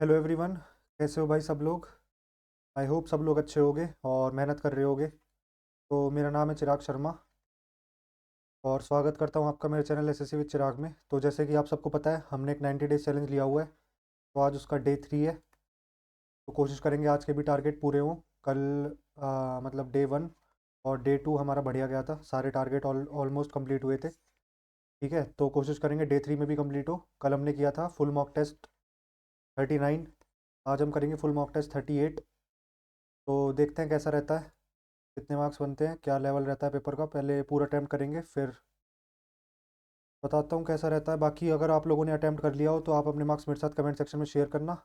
Hello everyone. कैसे हो भाई सब लोग। आई होप सब लोग अच्छे होगे और मेहनत कर रहे होगे। तो मेरा नाम है चिराग शर्मा और स्वागत करता हूँ आपका मेरे चैनल एसएससी विद चिराग में। तो जैसे कि आप सबको पता है, हमने एक 90 डेज चैलेंज लिया हुआ है। तो आज उसका डे 3 है। तो कोशिश करेंगे आज के भी टारगेट पूरे हों। कल मतलब डे 1 और डे 2 हमारा बढ़िया गया था, सारे टारगेट ऑलमोस्ट कंप्लीट हुए थे। ठीक है, तो कोशिश करेंगे डे 3 में भी कंप्लीट हो। कल हमने किया था फुल मॉक टेस्ट 39। आज हम करेंगे फुल मॉक टेस्ट 38। तो देखते हैं कैसा रहता है, कितने मार्क्स बनते हैं, क्या लेवल रहता है पेपर का। पहले पूरा अटैम्प्ट करेंगे, फिर बताता हूँ कैसा रहता है। बाकी अगर आप लोगों ने अटैम्प्ट कर लिया हो तो आप अपने मार्क्स मेरे साथ कमेंट सेक्शन में शेयर करना।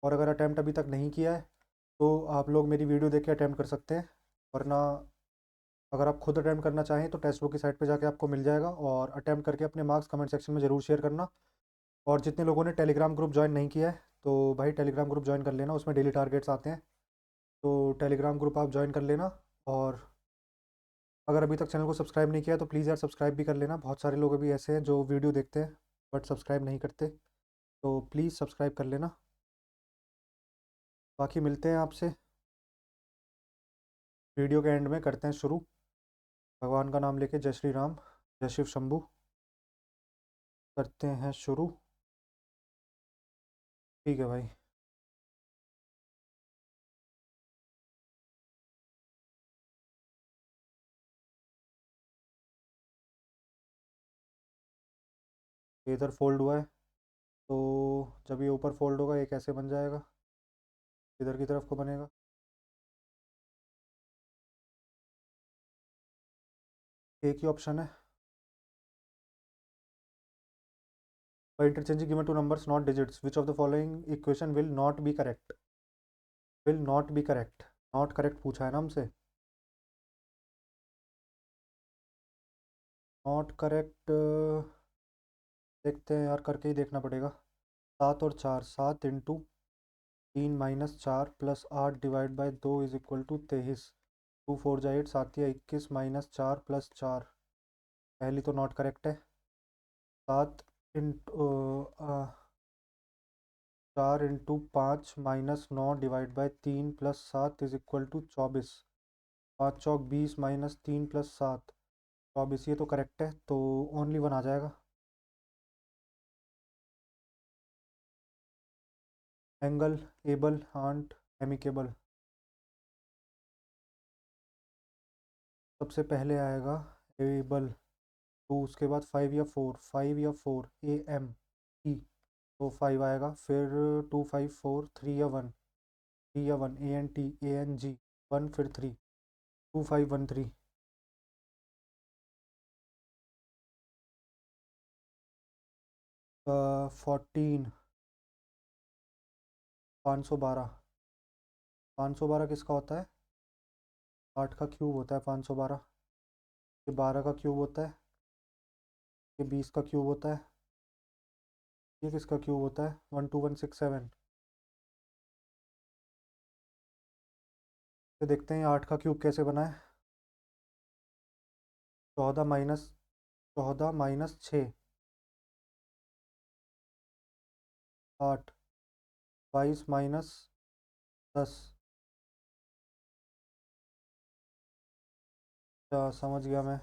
और अगर अटैम्प्ट अभी तक नहीं किया है तो आप लोग मेरी वीडियो देख के अटैम्प्ट कर सकते हैं। वरना अगर आप खुद अटैम्प्ट करना चाहें तो टेस्ट बुक की साइट पे जाके आपको मिल जाएगा, और अटैम्प्ट करके अपने मार्क्स कमेंट सेक्शन में ज़रूर शेयर करना। और जितने लोगों ने टेलीग्राम ग्रुप ज्वाइन नहीं किया है तो भाई टेलीग्राम ग्रुप ज्वाइन कर लेना, उसमें डेली टारगेट्स आते हैं। तो टेलीग्राम ग्रुप आप ज्वाइन कर लेना। और अगर अभी तक चैनल को सब्सक्राइब नहीं किया तो प्लीज़ यार सब्सक्राइब भी कर लेना। बहुत सारे लोग अभी ऐसे हैं जो वीडियो देखते हैं बट सब्सक्राइब नहीं करते। तो प्लीज़ सब्सक्राइब कर लेना। बाकी मिलते हैं आपसे वीडियो के एंड में। करते हैं शुरू, भगवान का नाम लेके। जय श्री राम, जय शिव शंभू। करते हैं शुरू। ठीक है भाई। ये इधर फोल्ड हुआ है, तो जब ये ऊपर फोल्ड होगा ये कैसे बन जाएगा, इधर की तरफ को बनेगा। एक ही ऑप्शन है। By interchanging given two numbers not digits, which of the following equation will not be correct? Will not be correct, not correct पूछा है ना हमसे। नॉट करेक्ट देखते हैं यार, करके ही देखना पड़ेगा। 7 और 4, 7 × 3 - 4 + 8 divide by 2 is equal to 23। 2 4 जा 8, 7 या 21 -4 + 4। पहली तो नॉट करेक्ट है। 7 4 × 5 - 9 divide by 3 + 7 is equal to 24। 5 चौक 20 -3 + 7 24। ये तो करेक्ट है, तो ओनली वन आ जाएगा। Angle, able, ant, amicable. सबसे पहले आएगा एबल, तो उसके बाद 5 या 4, AM ई, तो 5 आएगा। फिर 2 5 4, 3 या 1, 3 या 1, ANT ANG 1, फिर 3, 2513। 14, 512। 512 किसका होता है? 8 का क्यूब होता है 512। ये 12 का क्यूब होता है। ये 20 का क्यूब होता है। ये किसका क्यूब होता है? 12167। तो देखते हैं 8 का क्यूब कैसे बना है। 14 - 6, 8। 22 - 10। अच्छा, समझ गया मैं।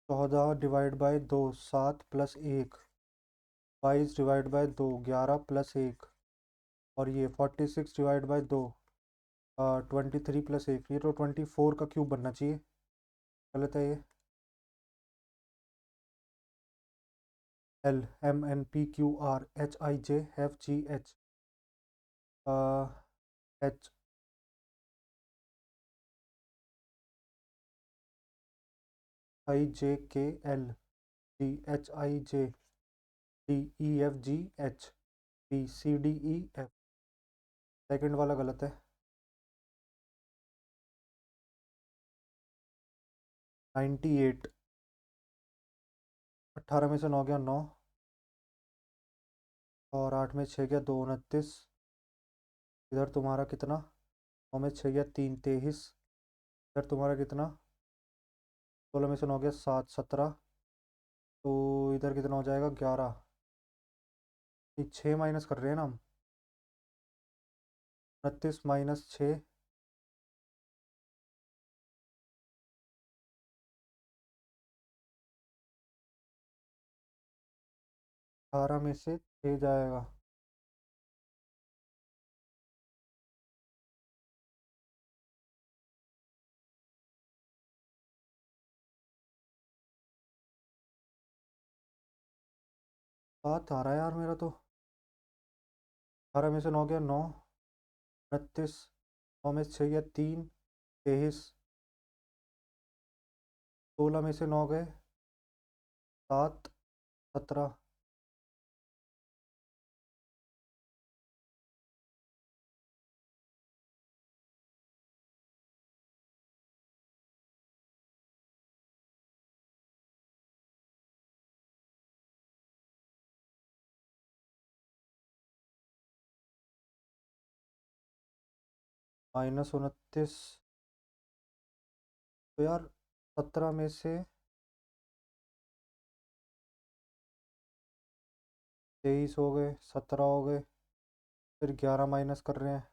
14 डिवाइड बाई 2 7 + 1। 22 divide by 2 11 + 1। और ये 46 डिवाइड बाई 2 23 + 1। ये तो 24 का क्यूब बनना चाहिए। गलत है ये। LMNPQRHIJFGH H IJKL, DHIJDEFGHBCDEF। Second वाला गलत है। 98। 18 में से 9 गया 9, और 8 में 6 गया 2 29। इधर तुम्हारा कितना? 9 में 6 गया 3 23। इधर तुम्हारा कितना? 16 में से 9 गया 7 17। तो इधर कितना हो जाएगा 11। 6 माइनस कर रहे हैं ना हम। 29 - 6। 18 में से 6 जाएगा। सात आ रहा है यार मेरा तो। 18 में से 9 गया 9। 29। 9 में से 6 गया 3। 23। 16 में से 9 गए 7। 17। -29। तो यार 17 में से 23 हो गए, 17 हो गए, फिर 11 माइनस कर रहे हैं।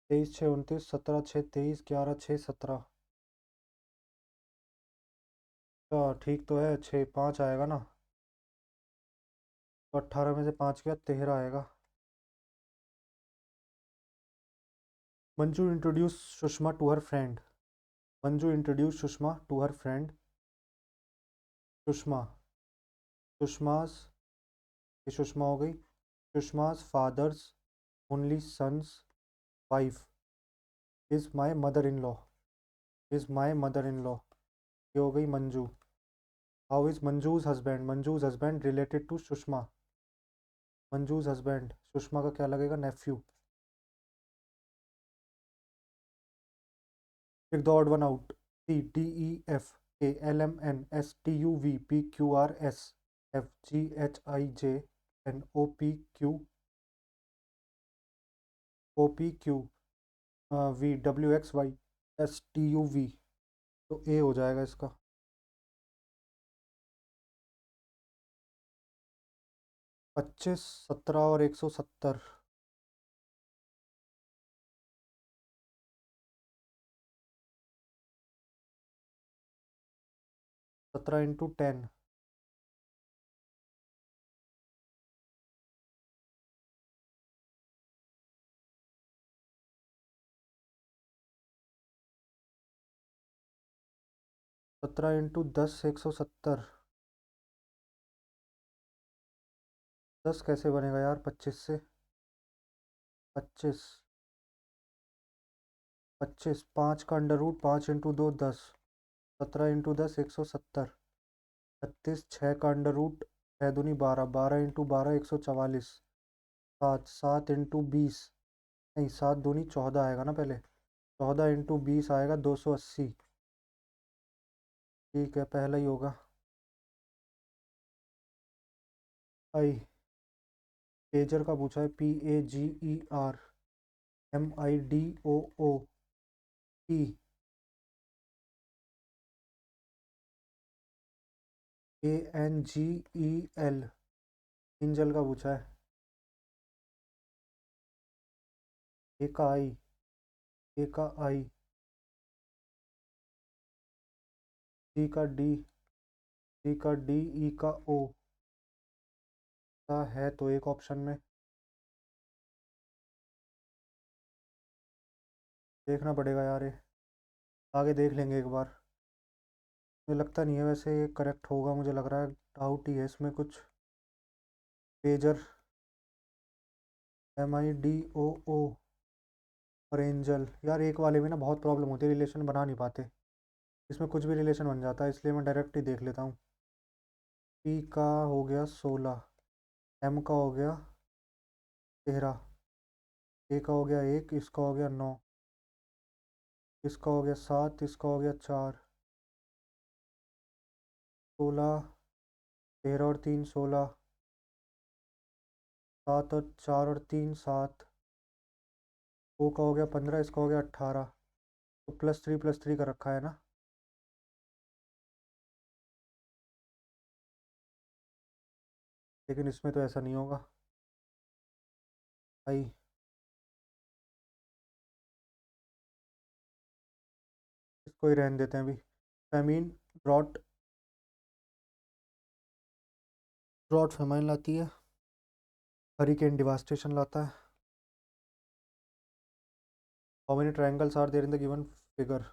23 6 29, 17 6 23, 11 6 17। अच्छा ठीक तो है, 6 5 आएगा ना। तो 18 में से 5 गया 13 आएगा। Manju introduce Sushma to her friend. Manju introduce Sushma to her friend. Sushma. Sushma's. ये सुषमा हो गई। Sushma's father's only son's wife is my mother in law. Is my mother in law. ये हो गई Manju. How is Manju's husband. Manju's husband related to Sushma. Manju's husband Sushma का क्या लगेगा, nephew. Take the odd one out. CDEFALMNSTUVPQRSFGHIJNOPQVWXYSTUV। तो ए हो जाएगा इसका। 25 17 और 170। 17 × 10। 17 × 10 170। 10 कैसे बनेगा यार 25 से। 25 25 5 का अंडर रूट 5 × 2 10। 17 × 10 170। 36 6 का अंडर रूट 6 दूनी 12। 12 × 12 144। 7 7 × 20। नहीं 7 दूनी 14 आएगा ना पहले। 14 × 20 आएगा 280। ठीक है पहला ही होगा। आई। पेजर का पूछा है। PAGER MIDOOP। ANGEL। एंजल का पूछा है। ए का आई। ए का आई। डी का डी। डी का डी। ई का ओ। है तो एक ऑप्शन में। देखना पड़ेगा यार ये। आगे देख लेंगे एक बार। मुझे लगता नहीं है वैसे ये करेक्ट होगा, मुझे लग रहा है डाउट ही है इसमें कुछ। पेजर MIDOO और एंजल। यार एक वाले में ना बहुत प्रॉब्लम होती है, रिलेशन बना नहीं पाते। इसमें कुछ भी रिलेशन बन जाता है, इसलिए मैं डायरेक्ट ही देख लेता हूँ। पी का हो गया 16। एम का हो गया 13। ए का हो गया 1। इसका हो गया 9। इसका हो गया 7। इसका हो गया 4। 16। 13 और 3 16। 7 और 4 और 3 7। ओ का हो गया 15। इसका हो गया 18। तो +3 का रखा है ना, लेकिन इसमें तो ऐसा नहीं होगा भाई। इसको ही रहने देते हैं अभी। फेमीन, ड्रॉट, ड्रॉट फेमाइन लाती है, हरिकेन डिवास्टेशन लाता है। How many triangles are there in the given figure?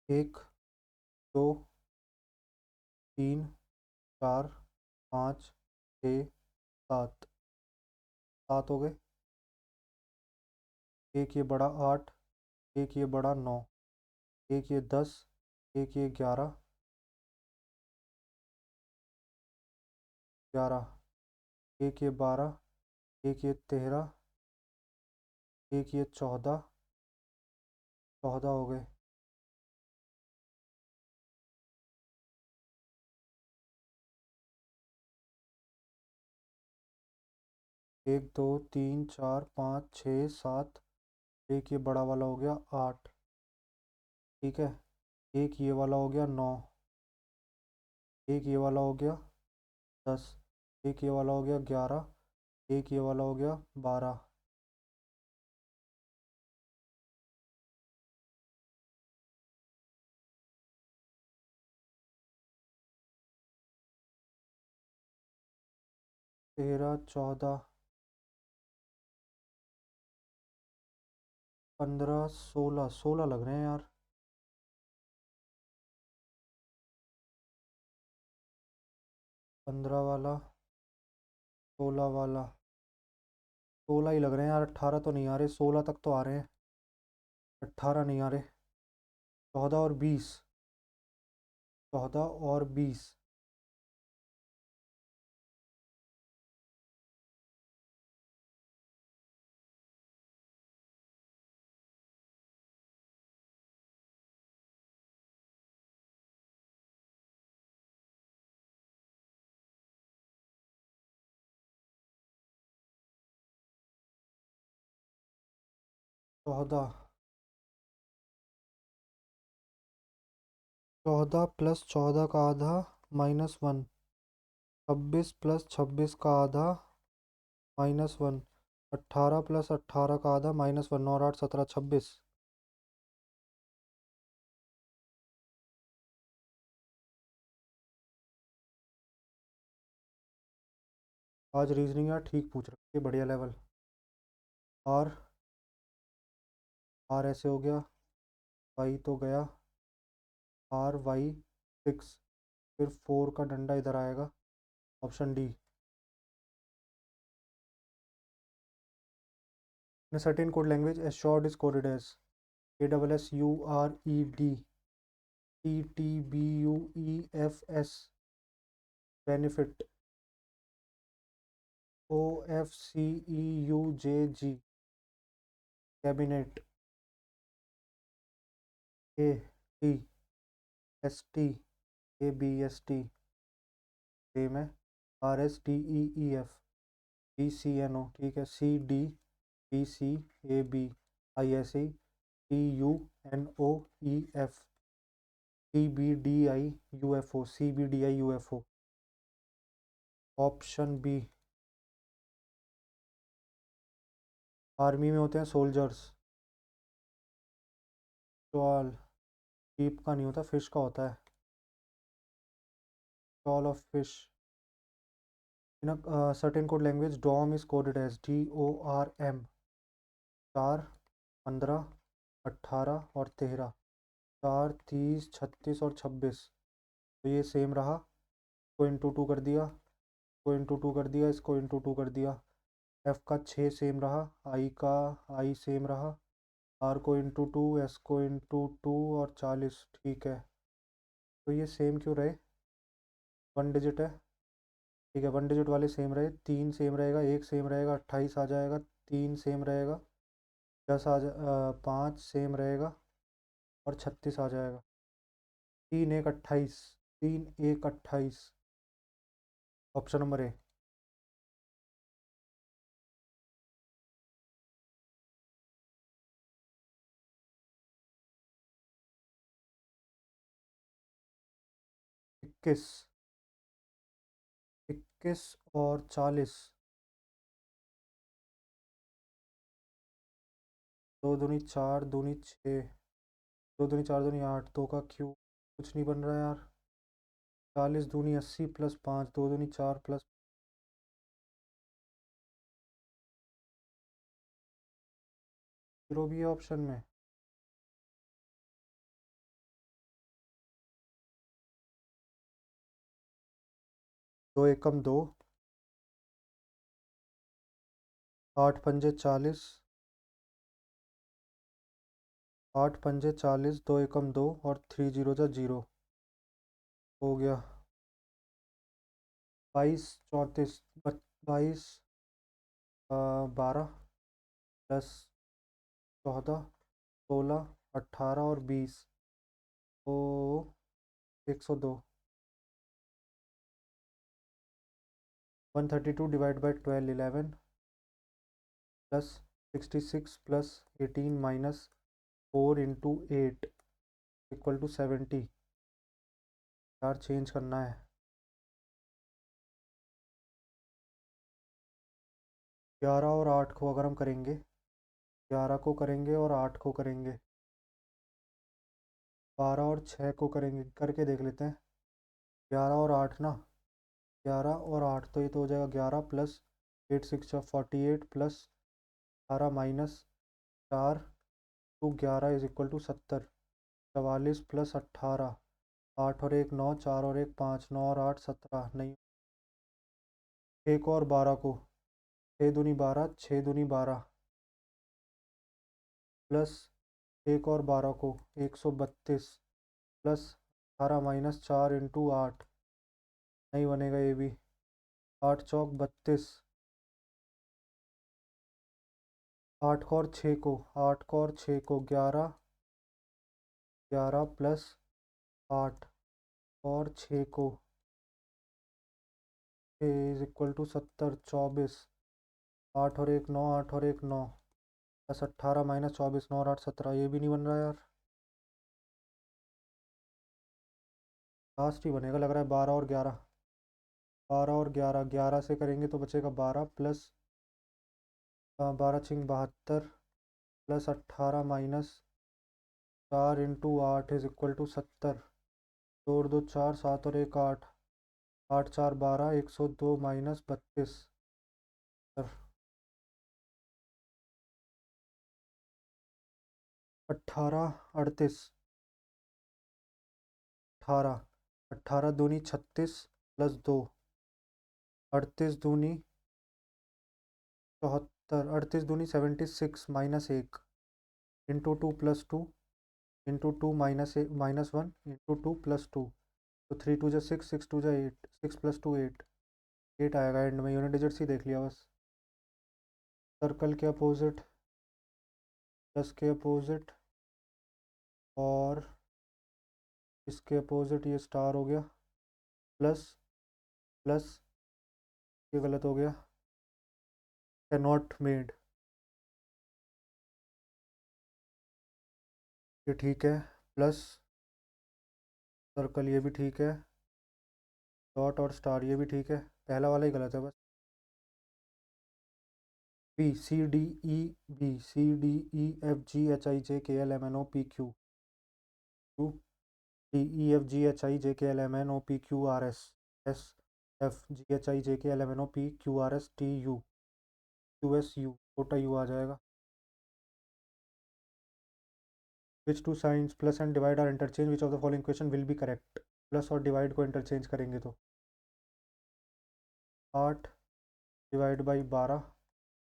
1, 2, 3, 4, 5, 6, 7। 7 हो गए। एक ये बड़ा 8, एक ये बड़ा 9, एक ये 10, एक ये 11, 11, एक ये 12, एक ये 13, एक ये 14, 14 हो गए। 1, 2, 3, 4, 5, 6, 7। एक ये बड़ा वाला हो गया 8, ठीक है। एक ये वाला हो गया 9, एक ये वाला हो गया 10, एक ये वाला हो गया 11, एक ये वाला हो गया 12। तेरह, 14, 15, 16, 16 लग रहे हैं यार। 15 वाला, 16 वाला, 16 ही लग रहे हैं यार। 18 तो नहीं आ रहे, 16 तक तो आ रहे हैं, 18 नहीं आ रहे। 14 और 20, 14 और 20। 14, 14 + 14 का आधा -1, 26 + 26 का आधा -1, 18 + 18 का आधा -1, और 8, 17, 26। आज रीजनिंग यार ठीक पूछ रखी है, बढ़िया लेवल। और आर ऐसे हो गया, वाई तो गया, RY 6, फिर 4 का डंडा इधर आएगा, option D. In a certain code language, a short is coded as ASSURED, TTBUEFS, benefit, OFCEUJG, cabinet, ATST, same है, RSTEEF, BCNO, ठीक है, CDBCAB, ISE, TUNOEF, CBDIUFO, option B. Army में होते हैं सोल्जर्स। सवाल, शीप का नहीं होता, फिश का होता है। Call of fish. In a certain code language, DOM is coded as DORM। 4, 15, 18 और 13। 4, 30, 36 और 26। तो ये सेम रहा, को इंटू 2 कर दिया, को इंटू 2 कर दिया, इसको इंटू 2 कर दिया। F का 6 सेम रहा, I का I सेम रहा, R को इंटू 2, S को इंटू 2 और 40, ठीक है। तो ये सेम क्यों रहे? 1 डिजिट है, ठीक है। 1 डिजिट वाले सेम रहे। 3 सेम रहेगा, 1 सेम रहेगा, 28 आ जाएगा। 3 सेम रहेगा, 10 5 सेम रहेगा और 36 आ जाएगा। 3, 1, 28, 3, 1, 28, ऑप्शन नंबर ए। 21, 21 और 40, 2 दूनी 4, दूनी 6, 2 दूनी 4 दूनी 8, 2 का क्यूब, कुछ नहीं बन रहा यार। 40 दूनी 80 प्लस 5, 2 दूनी 4 प्लस 0 भी है ऑप्शन में। 2 एकम 2, 8 पंजे 40, 8 पंजे 40, 2 एकम 2 और 3 जीरो जा 0 हो गया। 22 34, 22 12 प्लस 14, 16, 18 और 20, तो 102। 132 divide by 12, 11 plus 66 plus 18 minus 4 into 8 equal to 70। यार चेंज करना है। 11 और 8 को अगर हम करेंगे, 11 को करेंगे और 8 को करेंगे, 12 और 6 को करेंगे, करके देख लेते हैं। 11 और 8 ना, 11 और 8 तो ये तो हो जाएगा 11 plus 8 6 48 plus 18 minus 4 to 11 is equal to 70। 44 प्लस 18, 8 और 1 9, 4 और 1 5, 9 और 8 17, नहीं। 1 और 12 को, 6 दूनी 12, 6 दूनी 12 प्लस 1 और 12 को 132 प्लस 18 माइनस 4 इंटू 8, नहीं बनेगा ये भी। 8 चौक 32, 8 को और 6 को, 8 को और 6 को 11, 11 प्लस 8 और 6 को इज इक्वल टू 70। 24, 8 और 1 9, 8 और 1 9 प्लस 18 माइनस 24, 9 और 8 17, ये भी नहीं बन रहा यार। लास्ट ही बनेगा लग रहा है। 12 और 11, 12 और 11, 11 से करेंगे तो बचेगा 12 प्लस 12 छिंग 72 plus 18 minus 4 into 8 is equal to 70। 2 और 2 4, 7 और 1 8, 8 4 12, 102 माइनस 32। 18 38, 18, 18 दूनी 36 प्लस 2, 38 दूनी 74, 38 दूनी 76 minus 1 into 2 plus 2 into 2 minus 1 into 2 plus 2, तो 3 2 जा 6, 6 2 जा 8, 6 प्लस 2 8, 8 आएगा एंड में। यूनिट डिजिट्स ही देख लिया बस। सर्कल के अपोजिट, प्लस के अपोजिट और इसके अपोजिट, ये स्टार हो गया। प्लस प्लस, ये गलत हो गया, कैन नॉट मेड, ये ठीक है। प्लस सर्कल, ये भी ठीक है। डॉट और स्टार, ये भी ठीक है। पहला वाला ही गलत है बस। B C D E, B C D E F G H I J K L M N O P Q, Q D E F G H I J K L M N O P Q R S, S F G H I J K L M N O P Q R S T U, Q S U, छोटा U आ जाएगा। Which two science plus and divide are interchange, which of the following question will be correct. Plus और divide को interchange करेंगे तो 8 divide by 12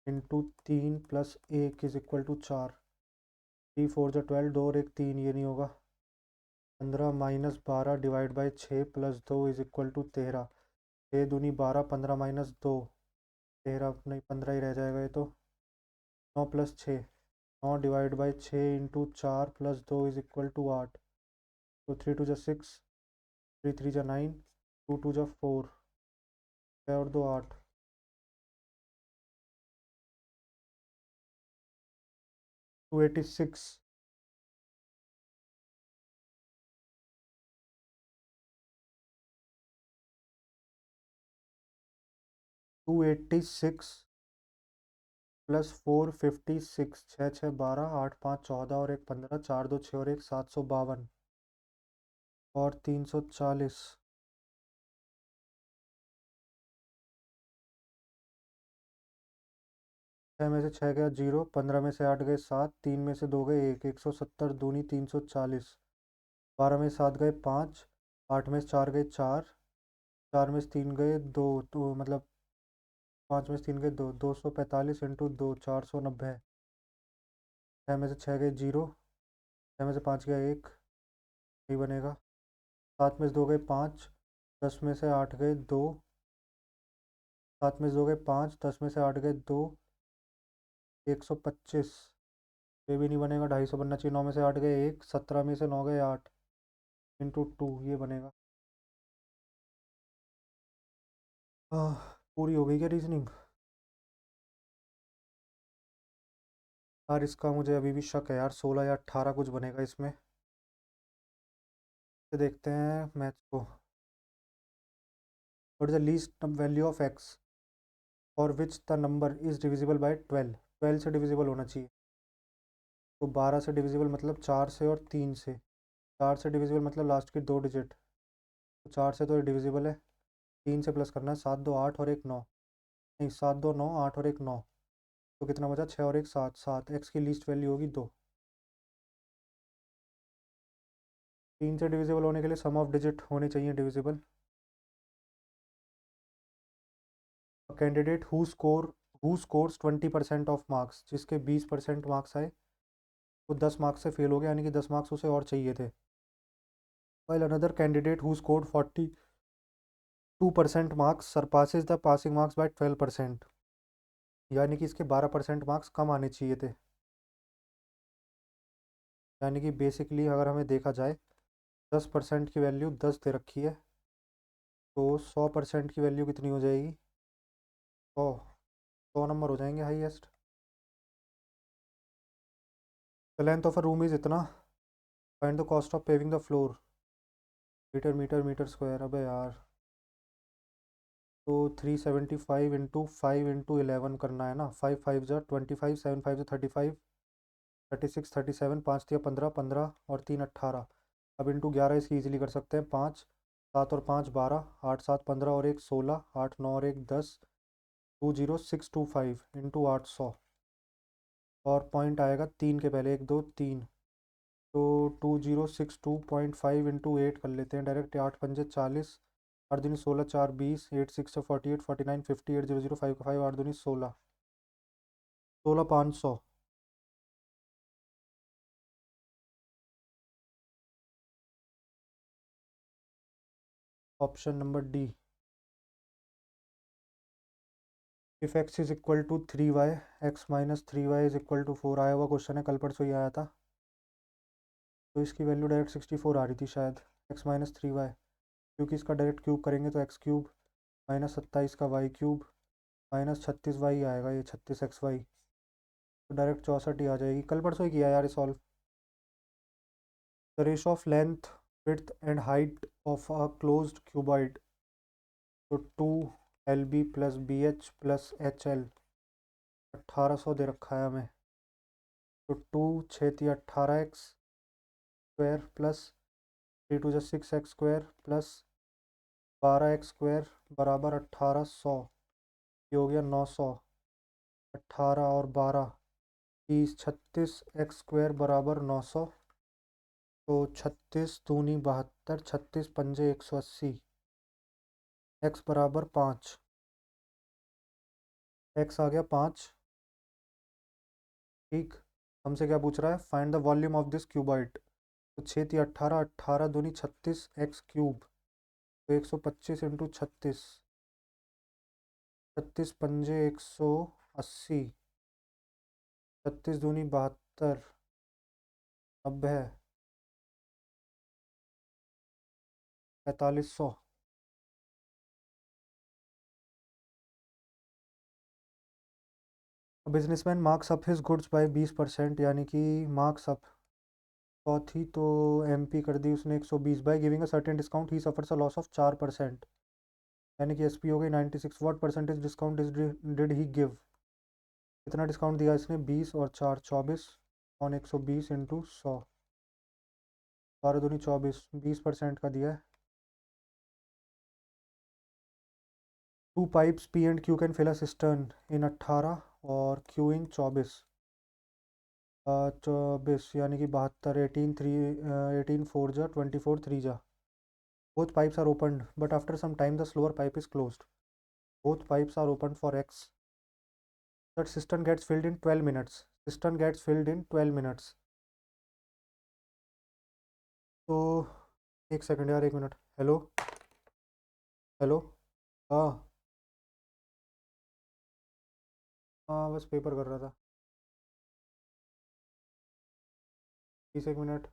into 3 plus 1 is equal to 4, 3 4 जा 12, 2 और 1 3, ये नहीं होगा। 15 minus 12 divide by 6 plus 2 is equal to 13, 6 दूनी 12, 15 माइनस 2, 13 नहीं 15 ही रह जाएगा ये तो। 9 plus 6, 9 divide by 6 into 4 plus 2 is equal to 8, तो 3 2 जा 6, 3 3 जा 9, 2 2 जा 4, 6 और 2 8, 286। 286 प्लस 456, 6 6 12, 8 5 14 और 1 15, 4 2 6 और 1 752 और 340। 6 में से 6 गया 0, 15 में से 8 गए 7, 3 में से 2 गए 1, 170 दूनी 340, 12 में से 7 गए 5, 8 में से 4 गए 4, 4 में से 3 गए 2, तो मतलब 5 में से 3 गए 2, 245 इंटू 2 490 है। 6 में से 6 गए 0, 6 में से 5 गया 1, नहीं बनेगा। 7 में से 2 गए 5, 10 में से 8 गए 2, 7 में से 2 गए 5, 10 में से 8 गए 2, 125, ये भी नहीं बनेगा। 250 बनना चाहिए। 9 में से 8 गए 1, 17 में से 9 गए 8 इंटू 2, ये बनेगा। पूरी हो गई क्या रीजनिंग? यार इसका मुझे अभी भी शक है यार, 16 या 18 कुछ बनेगा इसमें। तो देखते हैं मैथ्स को। What is the least value of x for which the number is divisible by 12? 12 से डिविजिबल होना चाहिए। तो 12 से डिविजिबल मतलब 4 से और 3 से। 4 से डिविजिबल मतलब लास्ट की 2 डिजिट। तो 4 से तो डिविजिबल है। 3 से प्लस करना है। 7 2 8 और 1 9, नहीं 7 2 9 8 और 1 9, तो कितना बचा? 6 और 1 7, 7। एक्स की लीस्ट वैल्यू होगी 2। 3 से डिविजिबल होने के लिए सम ऑफ डिजिट होने चाहिए divisible. Candidate who scores 20% of marks, जिसके 20% मार्क्स आए वो 10 मार्क्स से फेल हो गया, यानी कि 10 मार्क्स उसे और चाहिए थे। While another candidate who scored 42% marks surpasses the passing marks bye 12%, यानी कि इसके 12% मार्क्स कम आने चाहिए थे। यानी कि बेसिकली अगर हमें देखा जाए 10% की वैल्यू 10 दे रखी है, तो 100% की वैल्यू कितनी हो जाएगी? 100। 100 नंबर हो जाएंगे highest. The length of a room is इतना, find the cost of paving the floor. Meter meter meter square. अबे यार, तो 375 इंटू 5 इंटू 11 करना है ना। 5 5 जा 25, 7 5 जा 35, 36 37, 5 दिया 15, 15 और 3 18। अब इंटू 11 इसकी ईजिली कर सकते हैं। 5 7 और 5 12, 8 7 15 और 1 16, 8 9 और 1 10, 20625 इंटू 800, और पॉइंट आएगा 3 के पहले, 1 2 3, तो 2062.5 इंटू 8 कर लेते हैं डायरेक्ट। 8 पंजे 40, 8 दूनी 16, 4 20, 8 6 48, 49 50, 8 0 0 5 5, 8 दूनी 16, 16500। Option number D. If x is equal to 3y, x minus 3y is equal to 4, आया हुआ क्वेश्चन है, कल परसों ही आया था। तो इसकी वैल्यू डायरेक्ट 64 आ रही थी शायद। एक्स माइनस 3y, क्योंकि इसका डायरेक्ट क्यूब करेंगे तो एक्स क्यूब माइनस 27 का वाई क्यूब माइनस 36 वाई आएगा, ये 36 एक्स वाई, तो डायरेक्ट 64 ही आ जाएगी। कल परसों ही किया यार solve. The ratio of length width and height of a closed cuboid, तो 2 LB plus BH plus HL 1800 दे रखा है हमें। तो 2 6 18x square plus 3 2 6x square plus 12x square बराबर 1800, ये हो गया 900। 18 और 12 30, 36x स्क्वायर बराबर 900, तो 36 दूनी 72, 36 पंजे 180, x बराबर 5। x आ गया 5। ठीक। हमसे क्या पूछ रहा है? Find the volume of this cuboid. तो 6 3 18, 18 दूनी 36 एक्स क्यूब, तो 125 इंटू 36, 36 पंजे 180, 36 दूनी 72, 90, 4500। Businessman marks up his goods by 20%, यानी कि मार्क्स अप 100 थी तो MP कर दी उसने 120, by giving a certain discount he suffers a loss of 4%। यानी कि SP हो गई 96। What percentage discount did he give, कितना डिस्काउंट दिया इसने, 20 और 4 24 ऑन 120 इंटू 100, 12 दूनी 24, 20% का दिया है। 2 pipes P and Q can fill a cistern in 18 और Q इन 24, 24 यानी कि 72, 18 3 18 4 जा 24 3 जा। Both pipes are opened, but after some time the slower pipe is closed. Both pipes are opened for X. That cistern gets filled in 12 minutes. Cistern gets filled in 12 minutes. तो एक second यार, एक minute. Hello hello. हाँ हाँ, बस paper कर रहा था। प्लीज़ एक मिनट।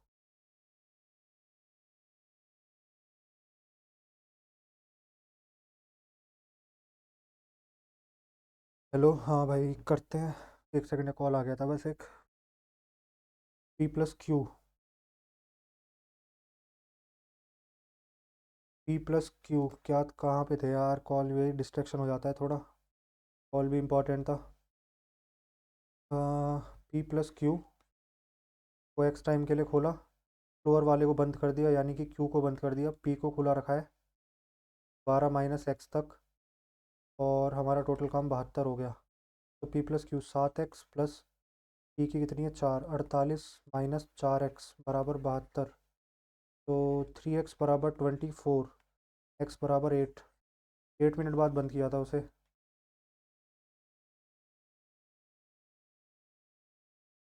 हेलो, हाँ भाई करते हैं। एक सेकंड, कॉल आ गया था बस एक। P+Q, P+Q क्या, कहाँ पे थे यार? कॉल भी डिस्ट्रैक्शन हो जाता है थोड़ा, कॉल भी इम्पोर्टेंट था। P+Q को एक्स टाइम के लिए खोला, फ्लोअर वाले को बंद कर दिया, यानी कि Q को बंद कर दिया, P को खुला रखा है 12 माइनस एक्स तक, और हमारा टोटल काम 72 हो गया। तो P+Q 7x प्लस P की कितनी है 4, 48 माइनस 4x बराबर 72। तो 3x बराबर 24, x बराबर 8 मिनट बाद बंद किया था उसे।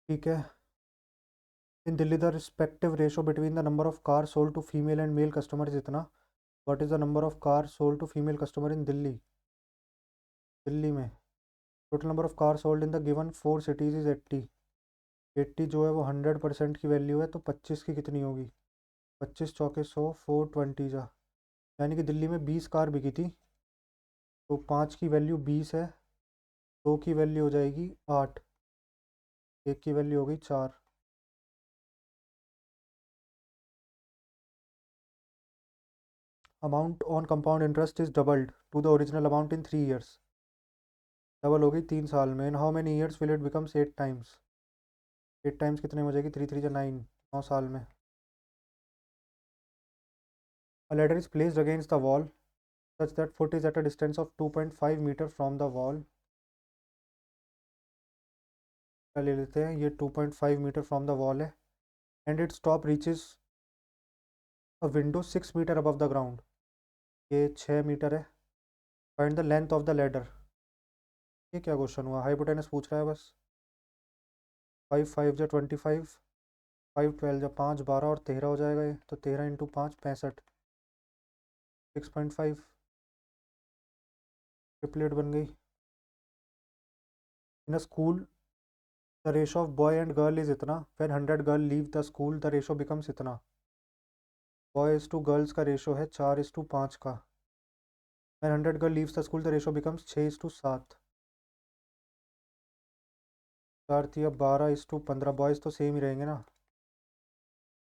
ठीक है। In Delhi the respective ratio between the number of car sold to female and male customer is इतना। What is the number of car sold to female customer in Delhi? Delhi में total number of car sold in the given 4 cities is 80। 80 जो है वो 100% की value है, तो 25 की कितनी होगी? 25 चौके 100, 420 जा, यानी कि दिल्ली में 20 कार बिकी थी, तो 5 की वैल्यू 20 है, 2 की वैल्यू हो जाएगी 8, 1 की वैल्यू हो गई 4। Amount on compound interest is doubled to the original amount in 3 years. Double हो गई 3 साल में। In how many years will it becomes 8 times? 8 times कितने में हो जाएगी? 3 3 जा 9, 9 साल में। A ladder is placed against the wall such that foot is at a distance of 2.5 meter from the wall. ले लेते हैं, ये 2.5 मीटर फ्रॉम द वॉल है, and it's top reaches a window 6 metre above the ground. ये 6 metre है। Find the length of the ladder. ये क्या question हुआ? हाइपोटेनस पूछ रहा है बस। 5 5 जा 25, 5 12 जा 5 12 और 13 हो जाएगा ये, तो 13 इंटू 5 65, 6.5 ट्रिपलेट बन गई। In a school the ratio of boy and girl is इतना, when 100 girl leave the school the ratio becomes इतना। बॉय इज टू गर्ल्स का रेशो है 4:5 का, when 100 girl leaves the school the ratio becomes 6:7। 4 तिया 12:15, boys तो same ही रहेंगे ना,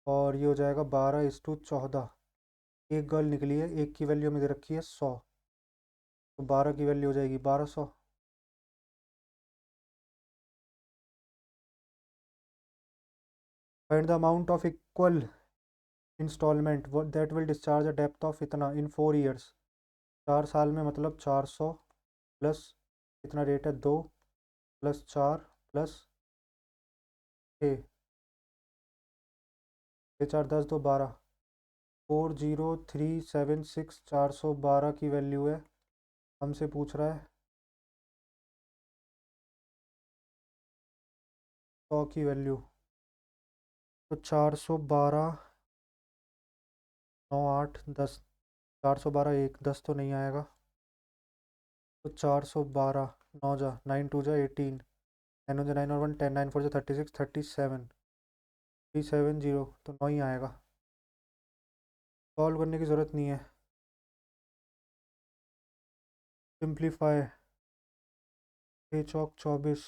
और ये हो जाएगा 12:14। एक गर्ल निकली है, एक की वैल्यू हमें दे रखी है 100, तो 12 की वैल्यू हो जाएगी 1200। Find the amount of equal instalment that will discharge a depth of इतना इन 4 ईयर्स। 4 साल में मतलब 400 प्लस कितना रेट है 2 प्लस 4 प्लस 6, 4 10 2 12, 40376, 412 की वैल्यू है। हमसे पूछ रहा है 100 की वैल्यू, तो 412 9 8 10, 412 1 10 तो नहीं आएगा, तो 412 9 जा 9 2 जा 18, 9 1 जा 9 और 1 10, 9 4 जा 36, 37 370, तो 9 ही आएगा। सॉल्व करने की ज़रूरत नहीं है। सिंप्लीफाई, 6 चौक 24,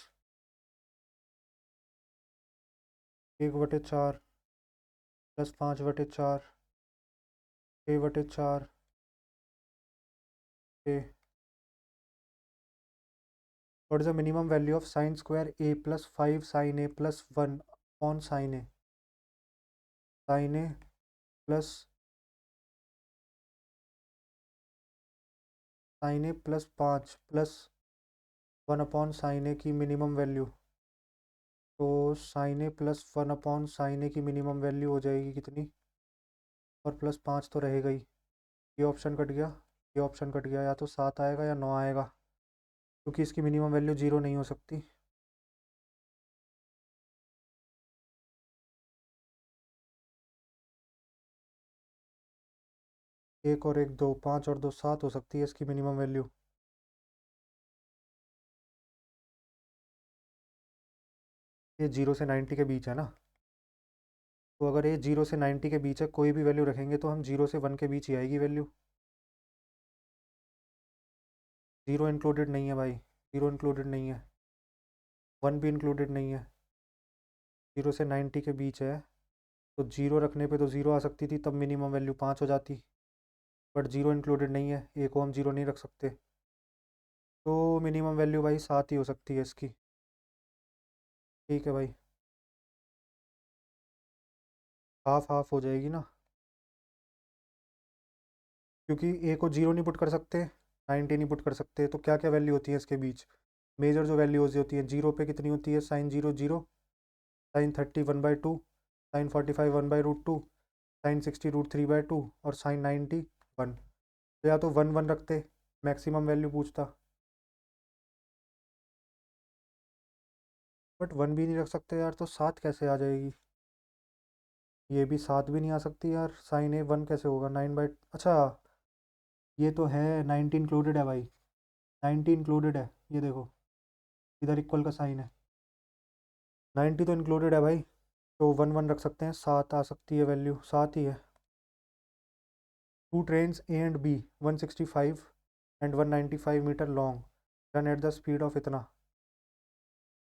1/4 plus 5/4, 6/4 A what is the minimum value of sine square A plus 5 sin a + 1 upon sine A plus sine A plus 5 plus 1 upon sine A की मिनिमम वैल्यू। तो sine A plus 1 upon sine A की minimum value हो जाएगी कितनी, और plus 5 तो रहेगा ही। ये ऑप्शन कट गया, ये ऑप्शन कट गया, या तो 7 आएगा या 9 आएगा, क्योंकि इसकी मिनिमम वैल्यू 0 नहीं हो सकती। एक और एक 2, 5 और 2 7 हो सकती है इसकी मिनिमम वैल्यू। ये 0 से 90 के बीच है ना, तो अगर ये 0 से 90 के बीच है, कोई भी वैल्यू रखेंगे तो हम 0 से 1 के बीच ही आएगी वैल्यू। 0 इंक्लूडेड नहीं है भाई, 0 इंक्लूडेड नहीं है, 1 भी इंक्लूडेड नहीं है, 0 से 90 के बीच है। तो 0 रखने पे तो 0 आ सकती थी, तब मिनिमम वैल्यू 5 हो जाती, बट 0 इंक्लूडेड नहीं है, ए को हम 0 नहीं रख सकते, तो मिनिमम वैल्यू भाई 7 ही हो सकती है इसकी। ठीक है भाई, हाफ हाफ हो जाएगी ना, क्योंकि ए को 0 नहीं पुट कर सकते, 90 नहीं पुट कर सकते, तो क्या क्या वैल्यू होती है इसके बीच। मेजर जो वैल्यूज होती है 0 पे कितनी होती है, साइन 0 0, साइन 30 1/2, साइन 45 1/√2, साइन 60 √3/2 और साइन 90 1। तो या तो 1 1 रखते, मैक्सिमम वैल्यू पूछता, बट 1 भी नहीं रख सकते यार, तो 7 कैसे आ जाएगी। ये भी 7 भी नहीं आ सकती यार, साइन ए 1 कैसे होगा, 9/, अच्छा ये तो है 90 इंक्लूडेड है भाई, 90 इंक्लूडेड है, ये देखो इधर इक्वल का साइन है, 90 तो इंक्लूडेड है भाई, तो 1 1 रख सकते हैं, 7 आ सकती है वैल्यू, 7 ही है। Two trains A and B 165 and 195 metre long run at the speed of इतना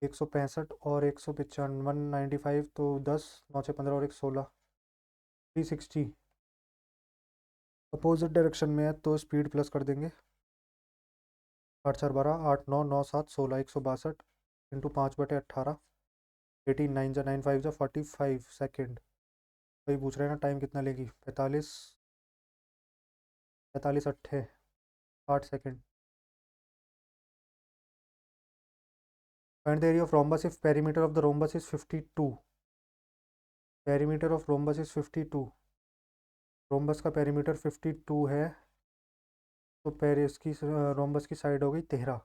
165 और 195, 195 तो 10 9 से 15 और 1 16, 360 अपोजिट डायरेक्शन में है, तो स्पीड प्लस कर देंगे, 8 4 12 8 9 9 7 16 162 इंटू 5/18, 18 9 जा 9 5 जा 45 सेकेंड। वही पूछ रहे हैं ना टाइम कितना लेगी, 45 45 अट्ठे 8 second. Find the area of rhombus if perimeter of the rhombus is 52। Perimeter of rhombus is 52, rhombus का पेरीमीटर 52 है, तो पेरिस की रोम्बस की साइड हो गई 13।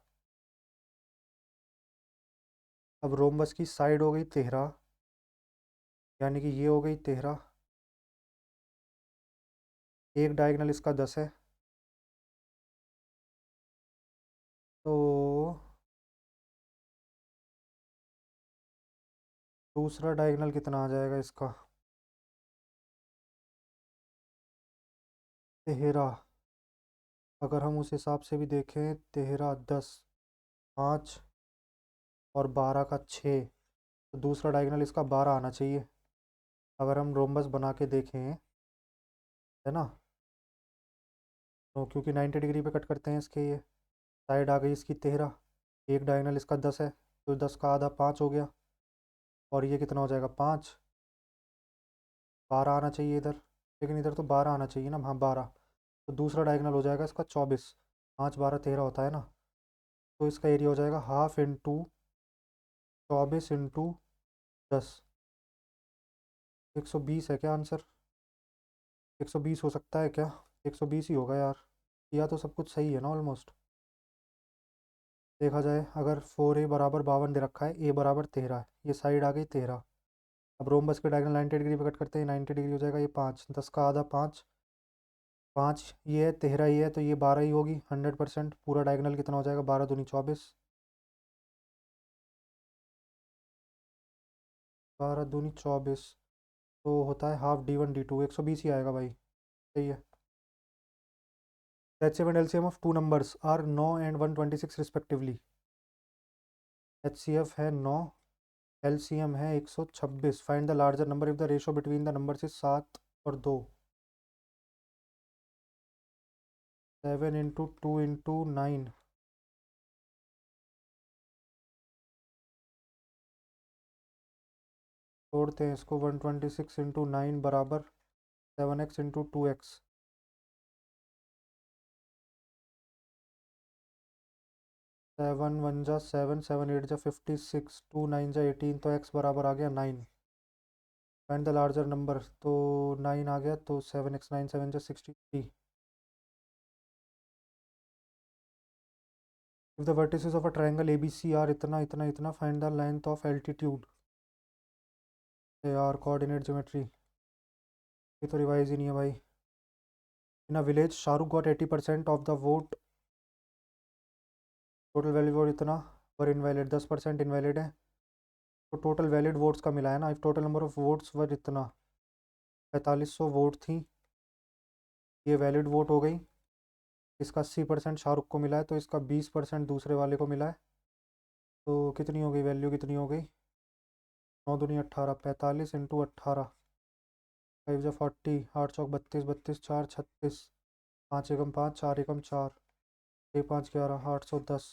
अब रोम्बस की साइड हो गई 13, यानी कि ये हो गई 13, एक डायगनल इसका 10 है, तो दूसरा डायगनल कितना आ जाएगा इसका, 13। अगर हम उस हिसाब से भी देखें, 13 10 5 और 12 का 6, तो दूसरा डायगनल इसका 12 आना चाहिए, अगर हम रोम्बस बना के देखें, है ना। तो क्योंकि 90 डिग्री पे कट करते हैं इसके, ये साइड आ गई इसकी 13, एक डायगनल इसका 10 है, तो 10 का आधा 5 हो गया, और ये कितना हो जाएगा 5, 12 आना चाहिए इधर, लेकिन इधर तो 12 आना चाहिए ना, हाँ 12, तो दूसरा डायगनल हो जाएगा इसका 24, 5 12 13 होता है ना, तो इसका एरिया हो जाएगा हाफ इंटू 24 इंटू 10, 120 है क्या आंसर, 120 हो सकता है क्या, 120 ही होगा यार, या तो सब कुछ सही है ना ऑलमोस्ट। देखा जाए, अगर 4a बराबर 52 दे रखा है, ए बराबर 13 है, ये साइड आ गई 13, अब रोम्बस के डायगनल 90 डिग्री पे कट करते हैं, 90 डिग्री हो जाएगा, ये 5 10 का आधा 5, 5 ये है 13 ये है, तो ये 12 ही होगी 100%, पूरा डायगनल कितना हो जाएगा, 12 दूनी 24, 12 दूनी 24, तो होता है हाफ D1 D2, 120 ही आएगा भाई, सही है। HCF and LCM of two numbers are 9 and 126 respectively। HCF है 9, LCM है 126, find the larger number if the ratio between the numbers is 7 और 2। 7 इंटू 2 इंटू 9, तोड़ते हैं इसको। 126 इंटू 9 बराबर 7x इंटू 2x। 7 1 जा 7, 7 8 जा 56, 2 9 जा 18, तो x बराबर आ गया 9। फाइंड द लार्जर नंबर, तो 9 आ गया, तो 7x 9 7 जा 63। If the vertices of a triangle ABC are इतना इतना इतना, find the length of altitude. यार कोऑर्डिनेट ज्योमेट्री, ये तो रिवाइज ही नहीं है भाई। In a village Shahrukh got 80% of the vote, total valid vote इतना, पर इनवैलिड 10% इनवैलिड है। तो टोटल वैलिड वोट्स का मिला है ना। If total number of votes were इतना, 4500 वोट थी, ये वैलिड वोट हो गई। इसका 80% शाहरुख को मिला है, तो इसका 20% दूसरे वाले को मिला है। तो कितनी हो गई वैल्यू, कितनी हो गई? 9 दूनी 18, 45 इंटू 18, 5 जा 40, 8 चौक 32, 32 4 36, 5 एकम 5, 4 एकम 4, 6 5 11, 810।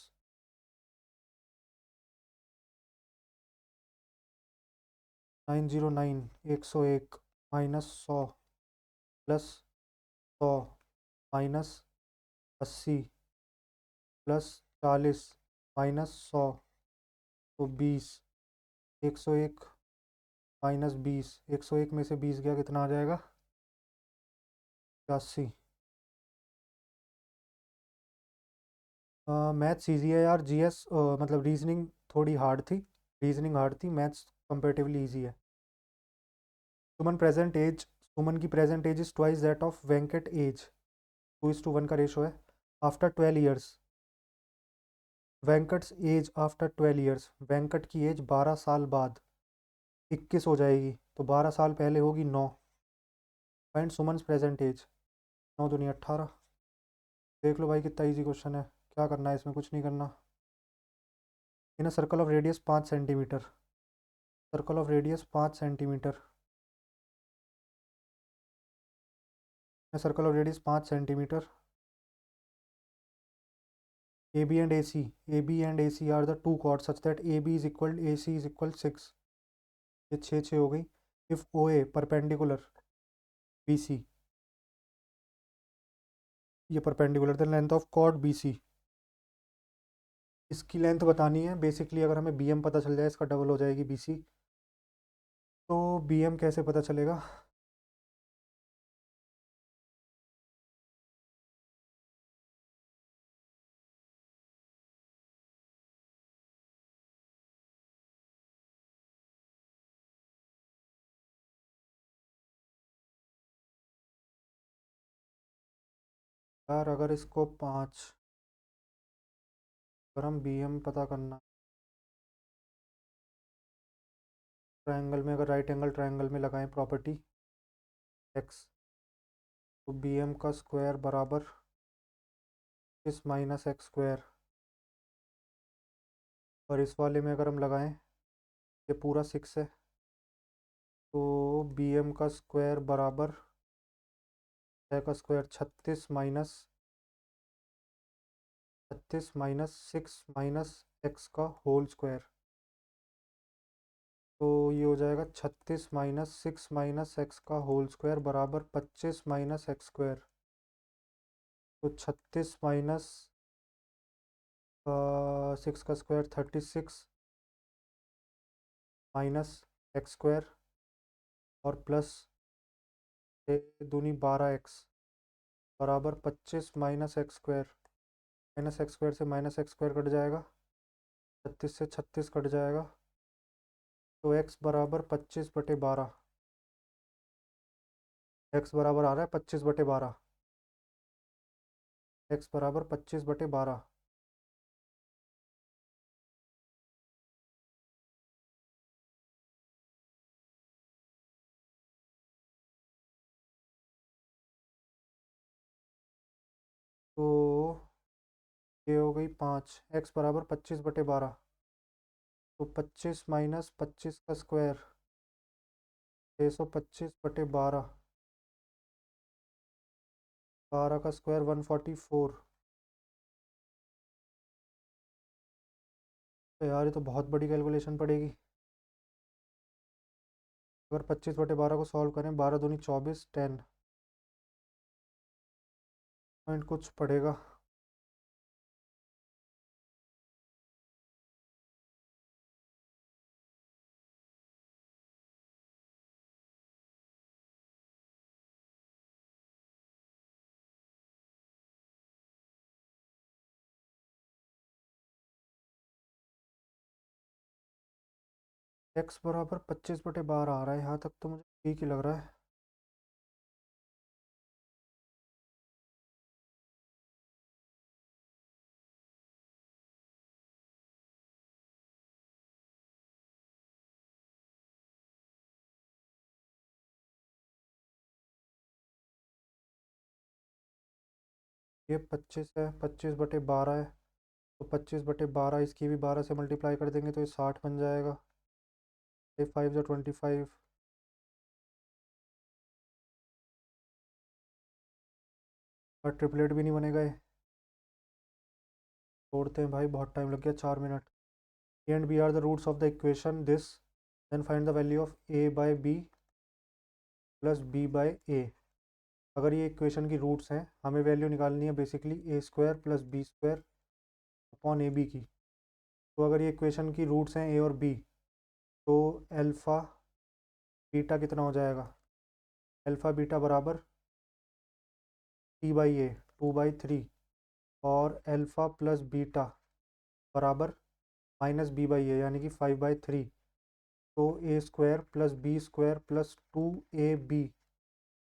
909, 101 minus 100 plus 100 minus 80 plus 40 minus 100, तो 20। 101 माइनस 20, 101 में से 20 गया, कितना आ जाएगा? 85। मैथ्स ईजी है यार, जीएस मतलब रीजनिंग थोड़ी हार्ड थी। रीजनिंग हार्ड थी, मैथ्स कंपेरेटिवली ईजी है। सुमन की present age is twice that of Venkat age, 2:1 का रेशो है। After 12 years, Venkat's age after 12 years, Venkat की एज 12 साल बाद 21 हो जाएगी, तो 12 साल पहले होगी 9। Find Suman's present as. 9 दूनी 18। देख लो भाई कितना इजी क्वेश्चन है। क्या करना है इसमें, कुछ नहीं करना। In a circle of radius 5 centimetre, circle of radius 5 centimetre, circle of radius 5 centimetre, AB and AC, AB and AC are the two chords such that AB is equal AC is equal 6, ये 6 हो गई। If OA perpendicular BC, ये perpendicular the length of chord BC, इसकी length बतानी है। Basically अगर हमें BM पता चल जाए, इसका डबल हो जाएगी BC, तो BM कैसे पता चलेगा? यार अगर इसको 5, अगर हम BM पता करना, ट्रायंगल में, अगर राइट एंगल ट्रायंगल में लगाएं प्रॉपर्टी X, तो BM का स्क्वायर बराबर इस माइनस एक्स स्क्वायर, और इस वाले में अगर हम लगाएं, ये पूरा 6 है, तो BM का स्क्वायर बराबर 6 का स्क्वायर 36 माइनस 6 माइनस एक्स का होल स्क्वायर, तो ये हो जाएगा 36 माइनस 6 माइनस एक्स का होल स्क्वायर बराबर 25 माइनस एक्स स्क्वायर। तो 36 माइनस 6 का स्क्वायर 36 माइनस एक्स स्क्वायर, और प्लस दूनी 12x बराबर 25 minus x square. Minus x square से माइनस एक्स स्क्वायर कट जाएगा, 36 से 36 कट जाएगा, तो x बराबर 25/12, x बराबर आ रहा है 25/12, x बराबर 25/12। तो ये हो गई 5, x बराबर 25/12, तो 25 माइनस 25 का स्क्वायर 625/12, 12 का स्क्वायर 144। तो यार ये तो बहुत बड़ी कैलकुलेशन पड़ेगी। अगर 25/12 को सॉल्व करें, 12 दूनी 24, 10 पॉइंट कुछ पड़ेगा। x बराबर 25/12 आ रहा है, यहाँ तक तो मुझे ठीक ही लग रहा है। ये 25 है, 25/12 है, तो 25/12 इसकी भी 12 से मल्टीप्लाई कर देंगे तो ये 60 बन जाएगा। 5 या 25। और ट्रिपलेट भी नहीं बनेगा ये। तोड़ते हैं भाई, बहुत टाइम लग गया, 4 minute. A and B are the roots of the equation this, then find the value of A by B plus B by A. अगर ये इक्वेशन की रूट्स हैं, हमें वैल्यू निकालनी है basically a square plus B square upon a b की। तो अगर ये इक्वेशन की रूट्स हैं ए और बी, तो अल्फ़ा बीटा कितना हो जाएगा? अल्फ़ा बीटा बराबर c/a 2/3 और अल्फ़ा प्लस बीटा बराबर -b/a यानी कि 5/3। तो A square plus B square plus 2ab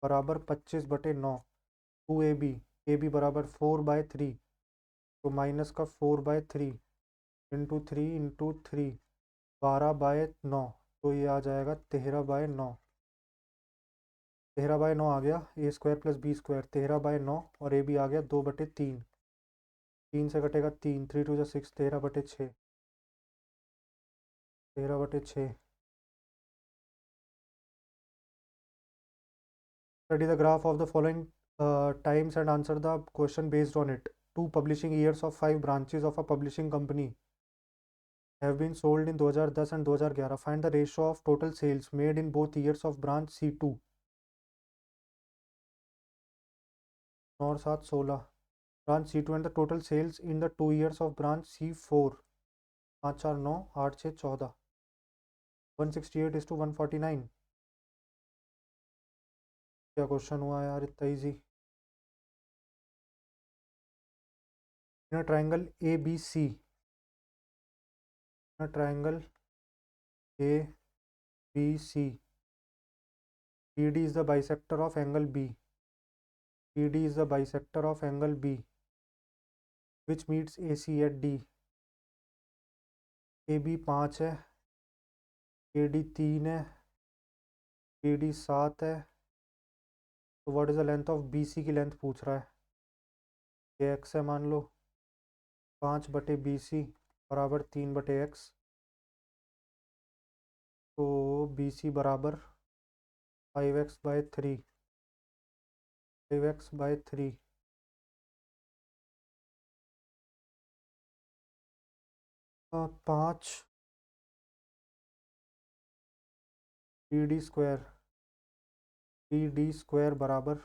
बराबर 25/9। 2ab बराबर 4/3, तो माइनस का 4/3 इंटू 3 12/9, तो ये आ जाएगा 13/9। 13/9 आ गया। ए स्क्वायर प्लस बी स्क्वायर 13/9 और ए बी आ गया 2/3। 3 से कटेगा 3, 3 2 6, 13/6। 13/6। Study the graph of the following times and answer the question based on it. Two publishing years of 5 branches of a publishing company have been sold in 2010 and 2011. Find the ratio of total sales made in both years of branch C2। 9 और 7 16। Branch C2 and the total sales in the 2 years of branch C4। 5 4 9, 8 6 14। 168:149। क्या question हुआ यार, इतना easy. In triangle A B C, triangle A B C, BD is the bisector of angle B। BD is the bisector of angle B which meets AC at D। AB 5 है, AD 3 है, BD 7 है। तो what is the length of BC की length पूछ रहा है। ये x है मान लो, 5/BC बराबर 3/x। तो BC बराबर 5x/3, 5x/3। 5 BD square, BD square बराबर,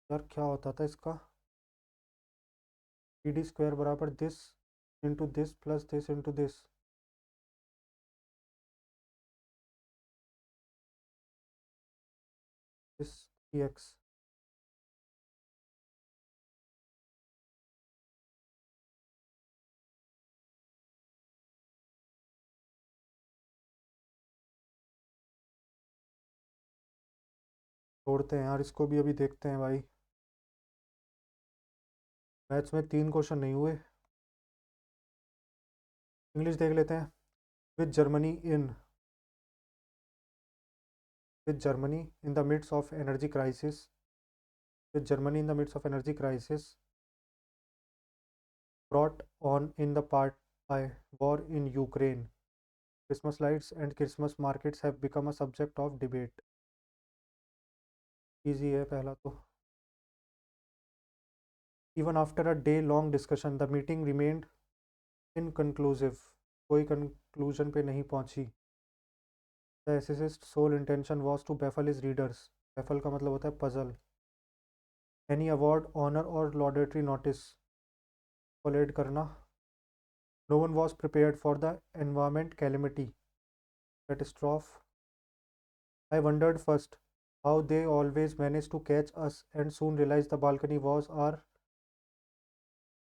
यार क्या होता था इसका, BD स्क्वायर बराबर this into this plus this into this. This x। छोड़ते हैं यार इसको भी, अभी देखते हैं भाई। मैथ्स में 3 क्वेश्चन नहीं हुए। इंग्लिश देख लेते हैं। With Germany in, with Germany in the mids of energy crisis, with Germany in the mids of energy crisis brought on in the part by war in Ukraine, Christmas lights and Christmas markets have become a subject of debate। Easy है पहला तो। Even after a day long discussion the meeting remained inconclusive, कोई conclusion पे नहीं पहुंची। The essayist's sole intention was to baffle his readers, baffle का मतलब होता है पजल। एनी अवार्ड ऑनर और लॉडेटरी नोटिस, कोलेड करना। No one was prepared for the environment calamity, catastrophe. I wondered first how they always managed to catch us and soon realized the balcony was our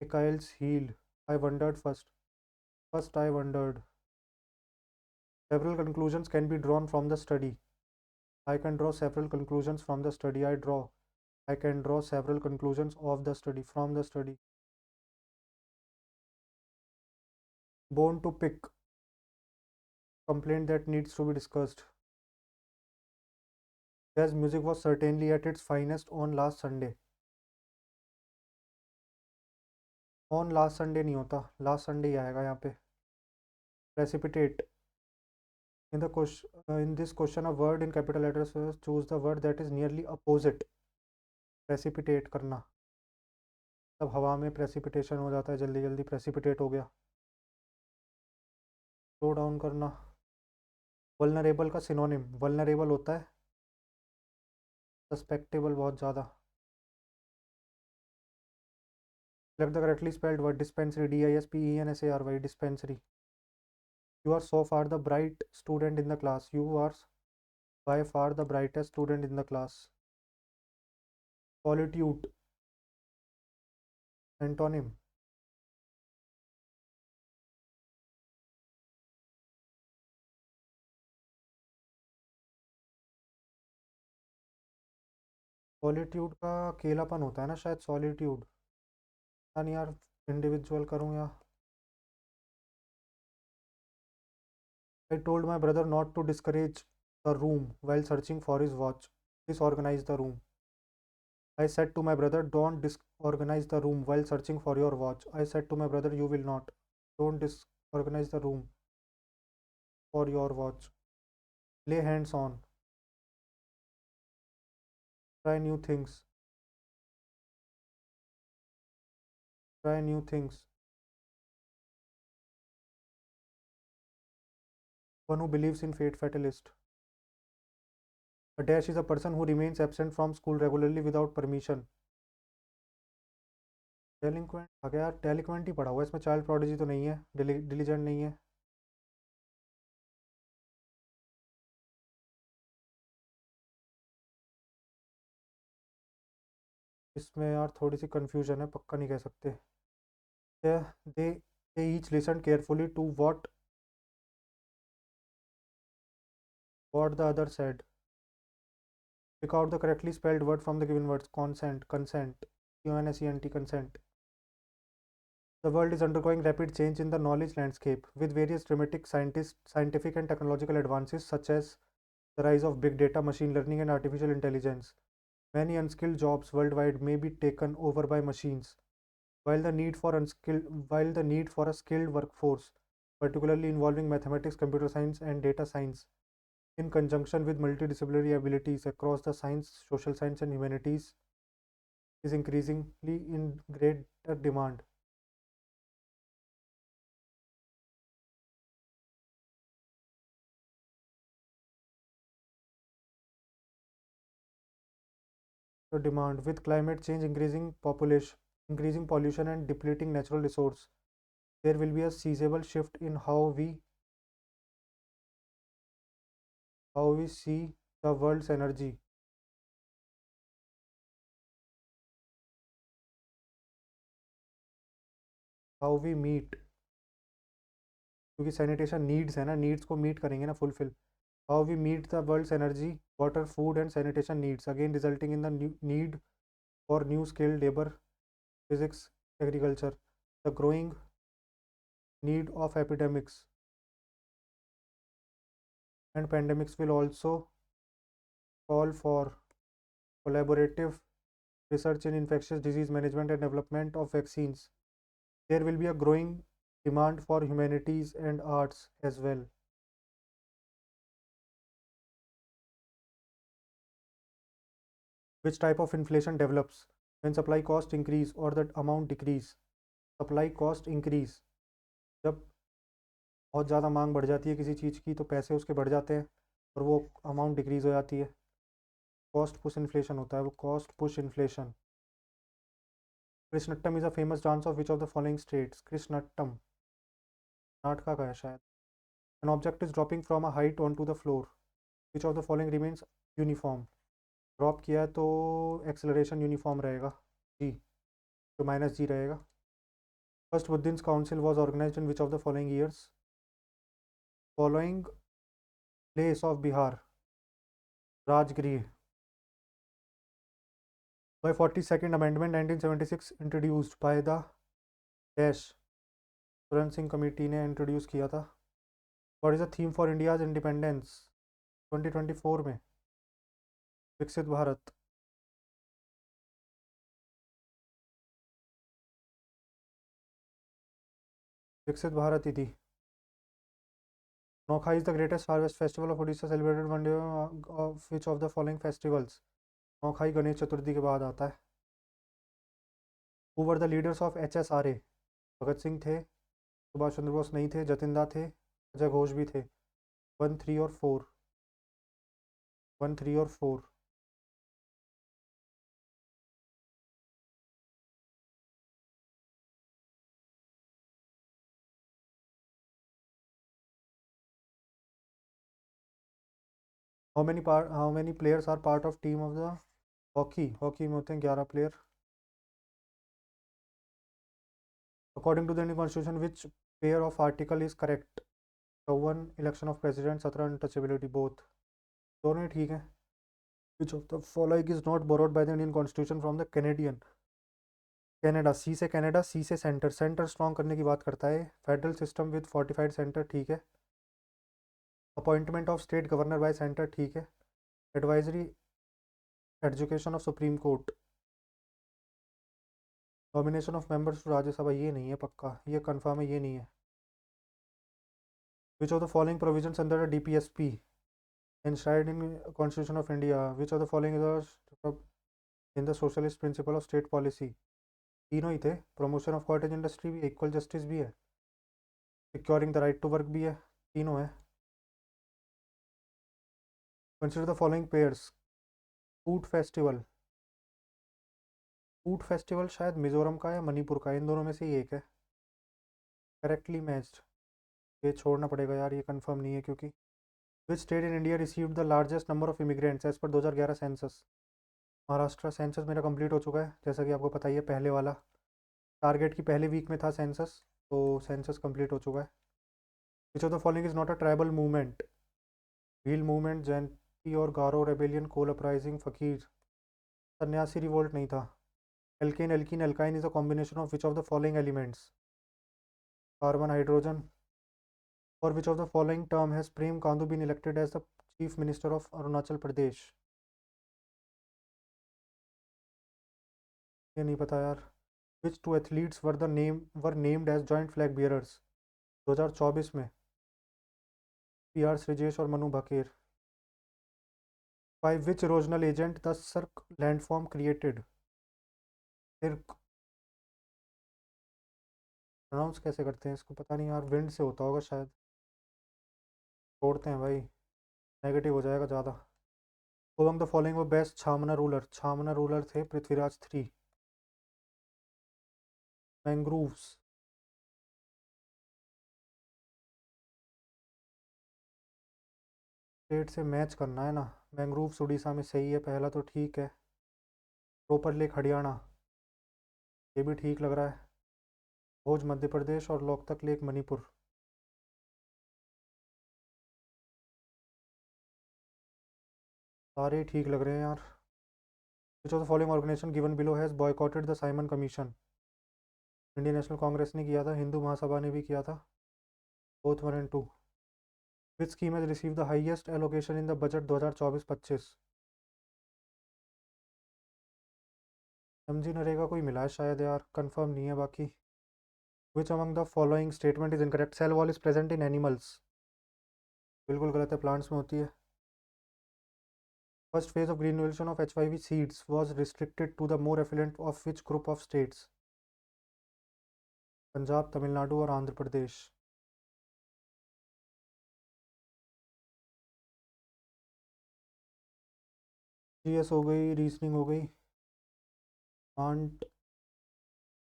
Achilles heel. I wondered first. First, I wondered. Several conclusions can be drawn from the study. I can draw several conclusions from the study. I draw. I can draw several conclusions of the study, from the study. Bone to pick. Complaint that needs to be discussed. Jazz music was certainly at its finest on last Sunday. On last Sunday नहीं होता, last Sunday ही आएगा यहाँ पे. Precipitate. In this question, a word in capital letters, choose the word that is nearly opposite. Precipitate करना, तब हवा में precipitation हो जाता है, जल्दी जल्दी precipitate हो गया. Slow down करना. Vulnerable का synonym, vulnerable होता है susceptible बहुत ज़्यादा. Select the correctly spelled word dispensary, dispensary, dispensary. You are so far the bright student in the class. You are by far the brightest student in the class. Solitude, antonym. Solitude का अकेलापन होता है ना शायद, solitude. नहीं यार, individual करूँ या. I told my brother not to discourage the room while searching for his watch. Disorganize the room. I said to my brother, don't disorganize the room while searching for your watch. I said to my brother, you will not. Don't disorganize the room for your watch. Lay hands on. Try new things. Try new things. One who believes in fate, fatalist. A dash is a person who remains absent from school regularly without permission. डेलिंक्वेंट आ गया, delinquent ही पढ़ा हुआ है इसमें, child prodigy तो नहीं है, diligent नहीं है. इसमें यार थोड़ी सी कंफ्यूजन है, पक्का नहीं कह सकते. They each listened carefully to what the other said. Pick out the correctly spelled word from the given words. Consent, consent, consent, consent. The world is undergoing rapid change in the knowledge landscape, with various dramatic scientific and technological advances such as the rise of big data, machine learning, and artificial intelligence. Many unskilled jobs worldwide may be taken over by machines, while the need for a skilled workforce, particularly involving mathematics, computer science, and data science, in conjunction with multidisciplinary abilities across the science, social science, and humanities, is increasingly in greater demand. The demand, with climate change, increasing pollution, and depleting natural resource, there will be a seizable shift in how we see the world's energy. How we meet, क्योंकि sanitation needs है ना, needs को meet करेंगे ना, fulfil. How we meet the world's energy, water, food and sanitation needs, again resulting in the need for new skilled labour, physics, agriculture. The growing need of epidemics and pandemics will also call for collaborative research in infectious disease management and development of vaccines. There will be a growing demand for humanities and arts as well. Which type of inflation develops when supply cost increase और the amount decrease. Supply cost increase, जब बहुत ज़्यादा मांग बढ़ जाती है किसी चीज़ की तो पैसे उसके बढ़ जाते हैं और वो अमाउंट डिक्रीज हो जाती है। कॉस्ट पुश इन्फ्लेशन होता है वो, cost push inflation. Krishnattam is a famous dance of which of the following states. Krishnattam Karnataka का है शायद। An object is dropping from a height on to the floor, which of the following remains uniform. Drop किया है तो acceleration uniform रहेगा, जी, तो minus G रहेगा। First Buddhist council was organized in which of the following years. Following place of Bihar, Rajgriha. By 42nd Amendment 1976 introduced by the dash Swaran Singh committee ने introduce किया था। What is the theme for India's independence 2024 में। विकसित भारत। विकसित भारत ही थी। Nuakhai is the greatest harvest festival of Orissa celebrated one day of which of the following festivals. Nuakhai Ganesh चतुर्थी के बाद आता है। Who were the leaders of HSRA। Bhagat Singh थे, सुभाष चंद्र बोस नहीं थे, जतिन दा थे, अजय घोष भी थे। 1, 3 और 4, 1, 3 और 4। How many players are part of team of the hockey. Hockey में होते हैं 11 player. According to the Indian constitution which pair of article is correct. 54 election of president, 17 untouchability, both दोनों ही ठीक है। Which of the following is not borrowed by the Indian constitution from the Canadian. Canada, C से Canada, C से centre. Centre strong करने की बात करता है। Federal system with fortified centre, ठीक है। Appointment of state governor by centre, ठीक है। Advisory education of supreme court. Nomination of members to Rajya Sabha, ये नहीं है पक्का, ये कंफर्म है, ये नहीं है। Which of the following provisions under the DPSP enshrined in Constitution of India, which of the following is in the socialist principle of state policy। तीनों ही थे। प्रमोशन ऑफ कॉटेज इंडस्ट्री भी है, इक्वल जस्टिस भी है, securing the right to work भी है, तीनों है। Consider the following pairs. Food festival, food festival शायद मिजोरम का या मणिपुर का, इन दोनों में से ही एक है। करेक्टली मैच्ड, ये छोड़ना पड़ेगा यार, ये कंफर्म नहीं है क्योंकि। Which state in India received the largest number of immigrants as per 2011 census. Maharashtra. Census मेरा कंप्लीट हो चुका है, जैसा कि आपको पता ही है, पहले वाला टारगेट की पहले वीक में था सेंसस, तो सेंसस कंप्लीट हो चुका है। Which of the following is not a tribal movement. Bhil movement, Jayanti और गारो रेबेलियन, कोल अपराइजिंग, फकीर। सन्यासी रिवोल्ट नहीं था। Alkane alkene alkyne is a combination of which of the following elements. Carbon, hydrogen. और which of the following term has Pema Khandu been elected as the chief minister of Arunachal Pradesh. ये नहीं पता यार। Which two athletes were named as joint flag bearers 2024 में। PR Sreejesh और Manu Bhaker. By which erosional agent the cirque landform created. Cirque, pronounce कैसे करते हैं इसको पता नहीं यार, विंड से होता होगा शायद। छोड़ते हैं भाई, नेगेटिव हो जाएगा ज़्यादा। Among the following were best Chahamana ruler. Chahamana ruler थे पृथ्वीराज 3। मैंग्रूव्स, स्टेट से मैच करना है ना। मैंग्रूव्स उड़ीसा में सही है, पहला तो ठीक है। रोपर लेक हरियाणा, ये भी ठीक लग रहा है। भोज मध्य प्रदेश और लोकतक लेक मणिपुर। सारे ठीक लग रहे हैं यार। Which of the following organisation given below has boycotted the Simon Commission. Indian National Congress ने किया था, हिंदू महासभा ने भी किया था, both 1 and 2। Which scheme has receive the highest allocation in the budget 2024-25। MG NREGA कोई मिला है शायद यार, कंफर्म नहीं है बाकी। Which among the following statement is incorrect. Cell wall is present in animals, बिल्कुल गलत है, प्लांट्स में होती है। First phase of green revolution of H5 seeds was restricted to the more affluent of which group of states? Punjab, Tamil Nadu और Andhra Pradesh. GS हो गई, reasoning हो गई। कांट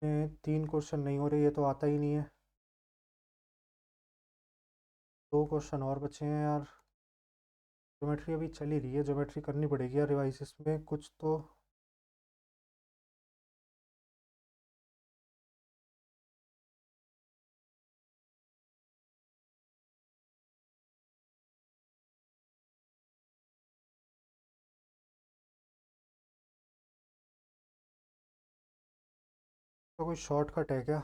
में 3 क्वेश्चन नहीं हो रहे, ये तो आता ही नहीं है। 2 क्वेश्चन और बचे हैं यार। ज्योमेट्री अभी चल ही रही है, ज्योमेट्री करनी पड़ेगी यार रिवाइज, इसमें कुछ तो कोई शॉर्टकट है क्या?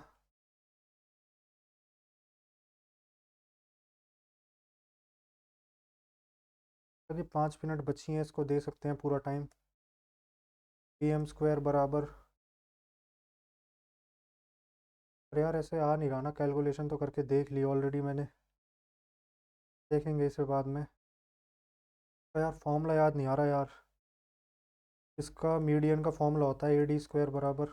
अभी 5 मिनट बची हैं, इसको दे सकते हैं पूरा टाइम। pm² बराबर, अरे यार ऐसे आ नहीं रहा ना, कैलकुलेशन तो करके देख ली ऑलरेडी मैंने, देखेंगे इसे बाद में। तो यार फॉर्मूला याद नहीं आ रहा यार, इसका मीडियन का फॉर्मूला होता है AD² बराबर,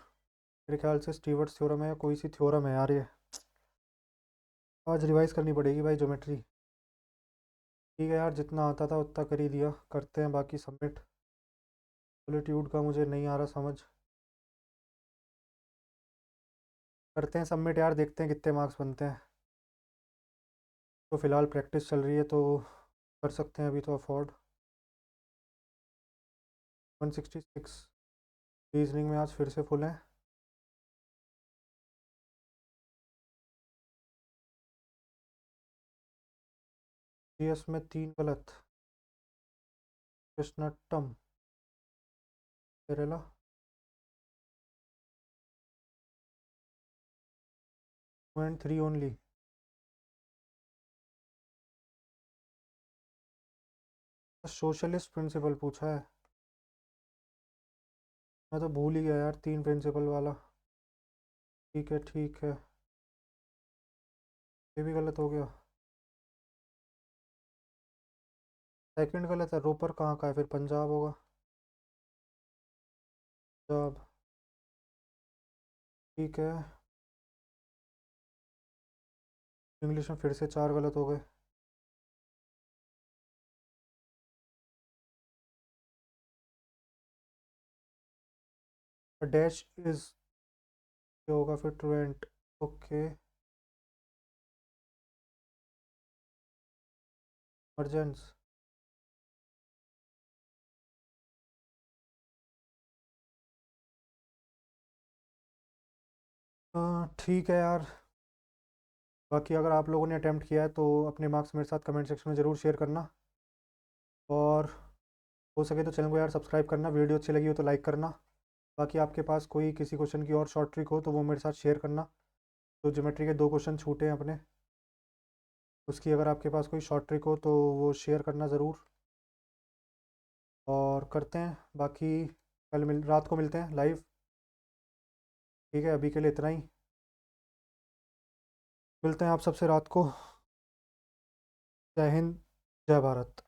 मेरे ख्याल से स्टीवर्ट्स थ्योरम है या कोई सी थ्योरम है यार ये। आज रिवाइज करनी पड़ेगी भाई ज्योमेट्री। ठीक है यार, जितना आता था उतना कर ही दिया, करते हैं बाकी सबमिट। सॉलिट्यूड का मुझे नहीं आ रहा समझ, करते हैं सबमिट यार, देखते हैं कितने मार्क्स बनते हैं। तो फ़िलहाल प्रैक्टिस चल रही है तो कर सकते हैं अभी तो अफोर्ड। 166। रीजनिंग में आज फिर से फुल है। जीएस में 3 गलत। Krishnattam, Kerala. 2 and 3 only. Socialist principle पूछा है, मैं तो भूल ही गया यार 3 प्रिंसिपल वाला। ठीक है ठीक है, ये भी गलत हो गया। सेकंड गलत है, रोपर कहाँ का है फिर, पंजाब होगा। पंजाब, ठीक है। इंग्लिश में फिर से 4 गलत हो गए। डैश इज, क्या होगा फिर, ट्वेंट। ओके, अर्जेंस। ठीक है यार, बाकी अगर आप लोगों ने अटैम्प्ट किया है तो अपने मार्क्स मेरे साथ कमेंट सेक्शन में ज़रूर शेयर करना, और हो सके तो चैनल को यार सब्सक्राइब करना, वीडियो अच्छी लगी हो तो लाइक करना। बाकी आपके पास कोई किसी क्वेश्चन की और शॉर्ट ट्रिक हो तो वो मेरे साथ शेयर करना। तो ज्योमेट्री के 2 क्वेश्चन छूटे हैं अपने, उसकी अगर आपके पास कोई शॉर्ट ट्रिक हो तो वो शेयर करना ज़रूर। और करते हैं बाकी, कल रात को मिलते हैं लाइव। ठीक है, अभी के लिए इतना ही, मिलते हैं आप सबसे रात को। जय हिंद, जय भारत।